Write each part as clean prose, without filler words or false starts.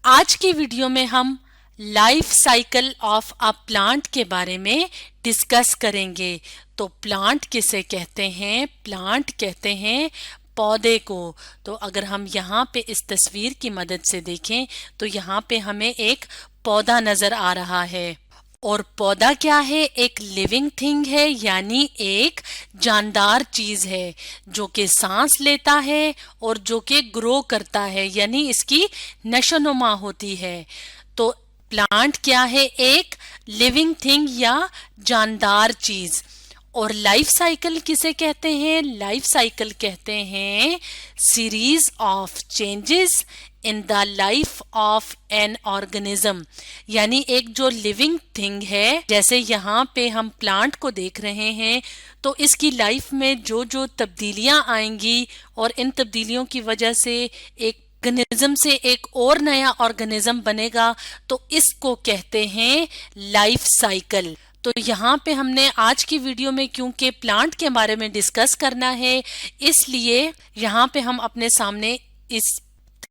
आज की वीडियो में हम life cycle of a plant के बारे में डिस्कस करेंगे। तो प्लांट किसे कहते हैं? प्लांट कहते हैं पौधे को। तो अगर हम यहाँ पे इस तस्वीर की मदद से देखें तो यहाँ पे हमें एक पौधा नजर आ रहा है। और पौधा क्या है? एक लिविंग थिंग है, यानी एक जानदार चीज है जो कि सांस लेता है और जो कि ग्रो करता है, यानी इसकी नशोनुमा होती है। तो प्लांट क्या है? एक लिविंग थिंग या जानदार चीज। और लाइफ साइकिल किसे कहते हैं? लाइफ साइकिल कहते हैं series of changes in the life of an organism, यानी एक जो लिविंग थिंग है, जैसे यहाँ पे हम प्लांट को देख रहे हैं, तो इसकी लाइफ में जो जो तब्दीलियां आएंगी और इन तब्दीलियों की वजह से एक ऑर्गेनिज्म से एक और नया ऑर्गेनिज्म बनेगा, तो इसको कहते हैं लाइफ साइकिल। तो यहाँ पे हमने आज की वीडियो में क्योंकि प्लांट के बारे में डिस्कस करना है, इसलिए यहाँ पे हम अपने सामने इस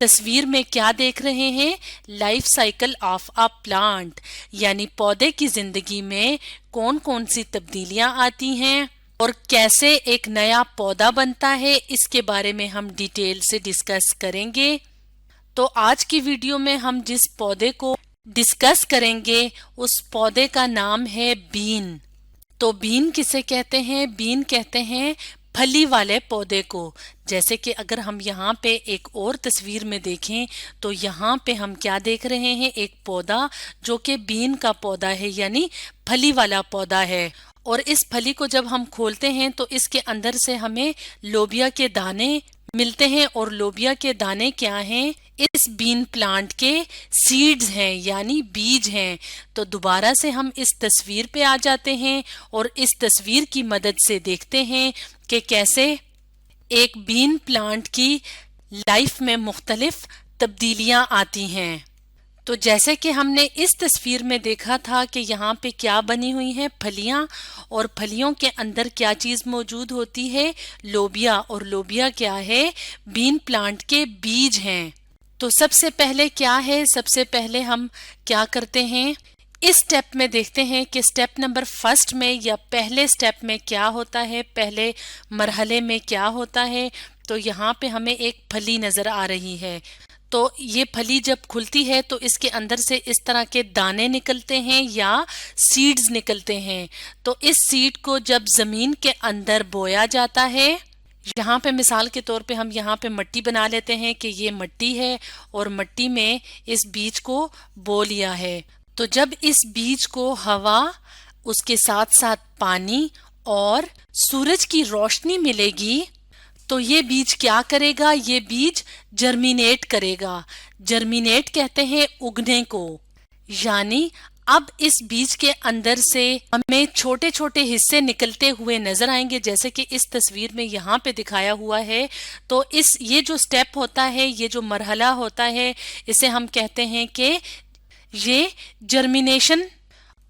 तस्वीर में क्या देख रहे हैं? Life cycle of a plant, यानी पौधे की जिंदगी में कौन कौन सी तब्दीलियां आती हैं और कैसे एक नया पौधा बनता है, इसके बारे में हम डिटेल से डिस्कस करेंगे। तो आज की वीडियो में हम जिस पौधे को डिस्कस करेंगे उस पौधे का नाम है बीन। तो बीन किसे कहते हैं? बीन कहते हैं फली वाले पौधे को। जैसे कि अगर हम यहाँ पे एक और तस्वीर में देखें तो यहाँ पे हम क्या देख रहे हैं? एक पौधा जो कि बीन का पौधा है, यानी फली वाला पौधा है। और इस फली को जब हम खोलते हैं तो इसके अंदर से हमें लोबिया के दाने मिलते हैं। और लोबिया के दाने क्या हैं? इस बीन प्लांट के सीड्स हैं, यानी बीज हैं। तो दोबारा से हम इस तस्वीर पे आ जाते हैं और इस तस्वीर की मदद से देखते हैं कि कैसे एक बीन प्लांट की लाइफ में मुख्तलिफ तब्दीलियां आती हैं। तो जैसे कि हमने इस तस्वीर में देखा था कि यहाँ पे क्या बनी हुई है? फलियां। और फलियों के अंदर क्या चीज मौजूद होती है? लोबिया। और लोबिया क्या है? बीन प्लांट के बीज हैं। तो सबसे पहले क्या है? सबसे पहले हम क्या करते हैं? इस स्टेप में देखते हैं कि स्टेप नंबर फर्स्ट में या पहले स्टेप में क्या होता है, पहले मरहले में क्या होता है। तो यहाँ पे हमें एक फली नजर आ रही है। तो ये फली जब खुलती है तो इसके अंदर से इस तरह के दाने निकलते हैं या सीड्स निकलते हैं। तो इस सीड को जब जमीन के अंदर बोया जाता है, यहाँ पे मिसाल के तौर पे हम यहाँ पे मट्टी बना लेते हैं कि ये मट्टी है और मट्टी में इस बीज को बो लिया है। तो जब इस बीज को हवा, उसके साथ साथ पानी और सूरज की रोशनी मिलेगी तो ये बीज क्या करेगा? ये बीज जर्मिनेट करेगा। जर्मिनेट कहते हैं उगने को, यानी अब इस बीज के अंदर से हमें छोटे छोटे हिस्से निकलते हुए नजर आएंगे, जैसे कि इस तस्वीर में यहाँ पे दिखाया हुआ है। तो ये जो स्टेप होता है, ये जो मरहला होता है, इसे हम कहते हैं कि ये जर्मिनेशन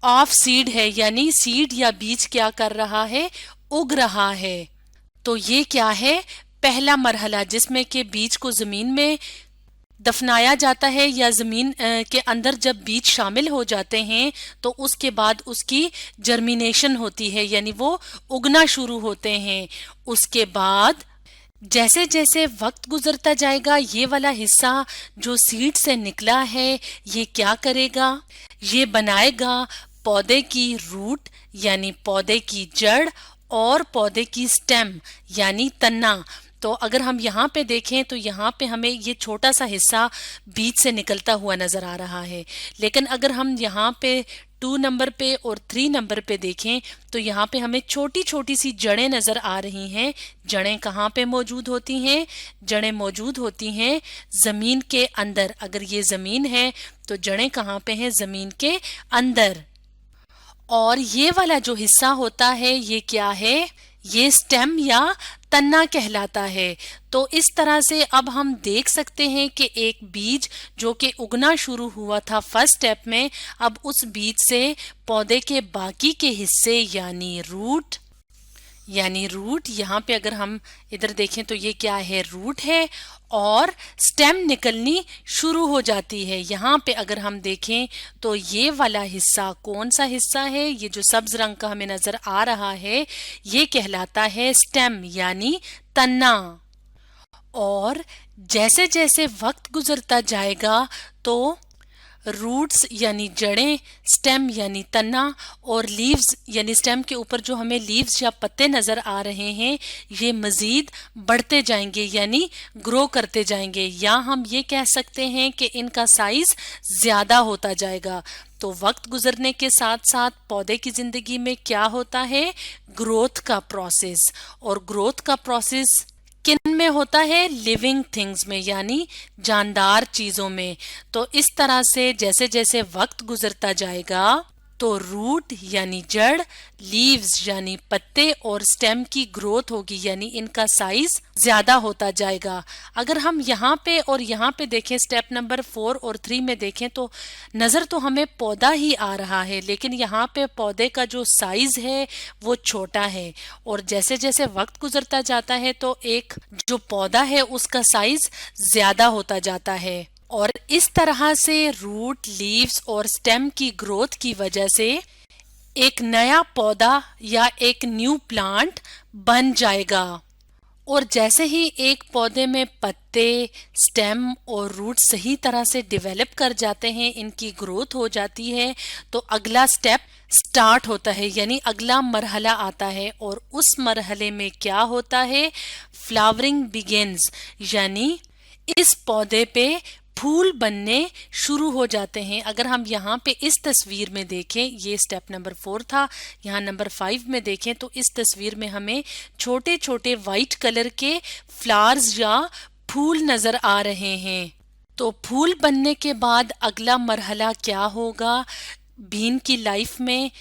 ऑफ सीड है, यानी सीड या बीज क्या कर रहा है? उग रहा है। तो ये क्या है? पहला मरहला, जिसमें कि बीज को जमीन में दफनाया जाता है या जमीन के अंदर जब बीज शामिल हो जाते हैं तो उसके बाद उसकी जर्मिनेशन होती है, यानी वो उगना शुरू होते हैं। उसके बाद जैसे जैसे वक्त गुजरता जाएगा, ये वाला हिस्सा जो सीड से निकला है ये क्या करेगा? ये बनाएगा पौधे की रूट, यानी पौधे की जड़, और पौधे की स्टेम, यानी तन्ना। तो अगर हम यहाँ पे देखें तो यहाँ पे हमें ये छोटा सा हिस्सा बीज से निकलता हुआ नजर आ रहा है। लेकिन अगर हम यहाँ पे 2 नंबर पे और 3 नंबर पे देखें तो यहाँ पे हमें छोटी छोटी सी जड़ें नजर आ रही हैं। जड़ें कहाँ पे मौजूद होती हैं? जड़ें मौजूद होती हैं जमीन के अंदर। अगर ये जमीन है तो जड़ें कहाँ पे हैं? जमीन के अंदर। और ये वाला जो हिस्सा होता है ये क्या है? ये स्टेम या तन्ना कहलाता है। तो इस तरह से अब हम देख सकते हैं कि एक बीज जो कि उगना शुरू हुआ था फर्स्ट स्टेप में, अब उस बीज से पौधे के बाकी के हिस्से यानी रूट यानी रूट। यहाँ पे अगर हम इधर देखें तो ये क्या है, रूट है और स्टेम निकलनी शुरू हो जाती है। यहाँ पे अगर हम देखें तो ये वाला हिस्सा कौन सा हिस्सा है, ये जो सब्ज रंग का हमें नजर आ रहा है ये कहलाता है स्टेम यानी तना। और जैसे जैसे वक्त गुजरता जाएगा तो रूट्स यानी जड़ें, स्टेम यानी तना और लीव्स यानी स्टेम के ऊपर जो हमें लीव्स या पत्ते नजर आ रहे हैं ये मजीद बढ़ते जाएंगे यानी ग्रो करते जाएंगे, या हम ये कह सकते हैं कि इनका साइज ज्यादा होता जाएगा। तो वक्त गुजरने के साथ साथ पौधे की जिंदगी में क्या होता है, ग्रोथ का प्रोसेस। और ग्रोथ का प्रोसेस किन में होता है, लिविंग थिंग्स में यानी जानदार चीजों में। तो इस तरह से जैसे जैसे वक्त गुजरता जाएगा तो रूट यानी जड़, लीव्स यानी पत्ते और स्टेम की ग्रोथ होगी यानी इनका साइज ज्यादा होता जाएगा। अगर हम यहाँ पे और यहाँ पे देखें, स्टेप नंबर 4 और 3 में देखें तो नजर तो हमें पौधा ही आ रहा है, लेकिन यहाँ पे पौधे का जो साइज है वो छोटा है। और जैसे जैसे वक्त गुजरता जाता है तो एक जो पौधा है उसका साइज ज्यादा होता जाता है। और इस तरह से रूट, लीव्स और स्टेम की ग्रोथ की वजह से एक नया पौधा या एक न्यू प्लांट बन जाएगा। और जैसे ही एक पौधे में पत्ते, स्टेम और रूट सही तरह से डेवलप कर जाते हैं, इनकी ग्रोथ हो जाती है, तो अगला स्टेप स्टार्ट होता है यानी अगला मरहला आता है। और उस मरहले में क्या होता है, फ्लावरिंग बिगिंस यानी इस पौधे पे फूल बनने शुरू हो जाते हैं। अगर हम यहाँ पे इस तस्वीर में देखें, ये स्टेप नंबर 4 था, यहाँ नंबर 5 में देखें तो इस तस्वीर में हमें छोटे छोटे वाइट कलर के फ्लावर्स या फूल नजर आ रहे हैं। तो फूल बनने के बाद अगला मरहला क्या होगा बीन की लाइफ में,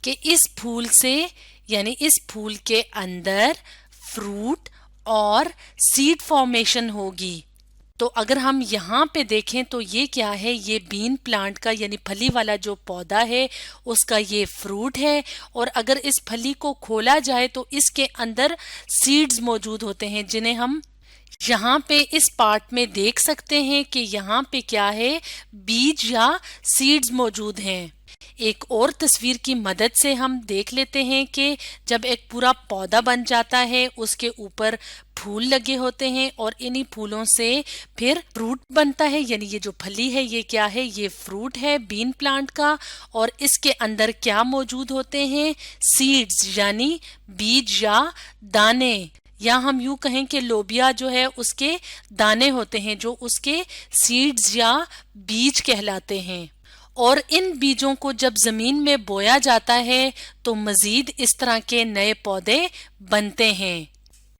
कि इस फूल से यानी इस फूल के अंदर फ्रूट और सीड फॉर्मेशन होगी। तो अगर हम यहाँ पे देखें तो ये क्या है, ये बीन प्लांट का यानी फली वाला जो पौधा है उसका ये फ्रूट है। और अगर इस फली को खोला जाए तो इसके अंदर सीड्स मौजूद होते हैं, जिन्हें हम यहाँ पे इस पार्ट में देख सकते हैं कि यहाँ पे क्या है, बीज या सीड्स मौजूद हैं। एक और तस्वीर की मदद से हम देख लेते हैं कि जब एक पूरा पौधा बन जाता है उसके ऊपर फूल लगे होते हैं और इन्हीं फूलों से फिर फ्रूट बनता है, यानी ये जो फली है ये क्या है, ये फ्रूट है बीन प्लांट का। और इसके अंदर क्या मौजूद होते हैं, सीड्स यानी बीज या दाने, या हम यूं कहें कि लोबिया जो है उसके दाने होते हैं जो उसके सीड्स या बीज कहलाते हैं। और इन बीजों को जब जमीन में बोया जाता है तो मजीद इस तरह के नए पौधे बनते हैं।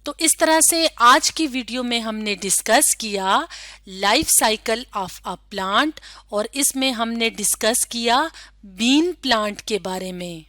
तो इस तरह से आज की वीडियो में हमने डिस्कस किया life cycle of a plant, और इसमें हमने डिस्कस किया बीन प्लांट के बारे में।